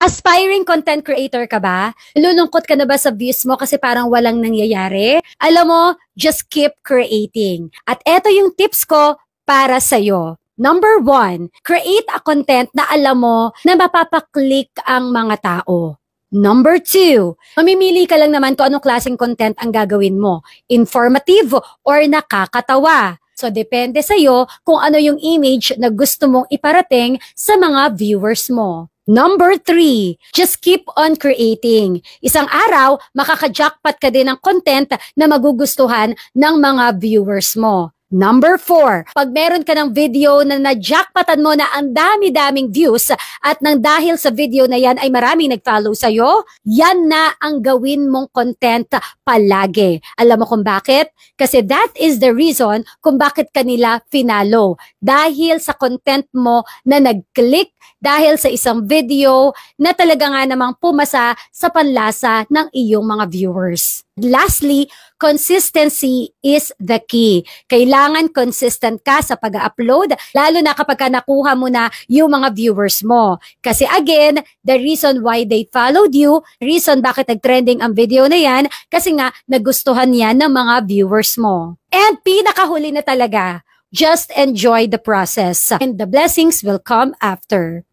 Aspiring content creator ka ba? Lulungkot ka na ba sa views mo kasi parang walang nangyayari? Alam mo, just keep creating. At eto yung tips ko para sa'yo. Number 1, create a content na alam mo na mapapaklik ang mga tao. Number 2, mamimili ka lang naman kung anong klaseng content ang gagawin mo. Informative or nakakatawa. So, depende sa'yo kung ano yung image na gusto mong iparating sa mga viewers mo. Number 3, just keep on creating. Isang araw, makaka-jackpot ka din ng content na magugustuhan ng mga viewers mo. Number 4, pag meron ka ng video na na-jackpotan mo na ang dami-daming views at nang dahil sa video na yan ay maraming nag-follow sa'yo, yan na ang gawin mong content palagi. Alam mo kung bakit? Kasi that is the reason kung bakit kanila finalo. Dahil sa content mo na nag-click, dahil sa isang video na talaga nga namang pumasa sa panlasa ng iyong mga viewers. Lastly, consistency is the key. Kailangan consistent ka sa pag-upload, lalo na kapag nakuha mo na yung mga viewers mo. Kasi again, the reason why they followed you, reason bakit nag-trending ang video na yan, kasi nga nagustuhan yan ng mga viewers mo. And pinakahuli na talaga, just enjoy the process and the blessings will come after.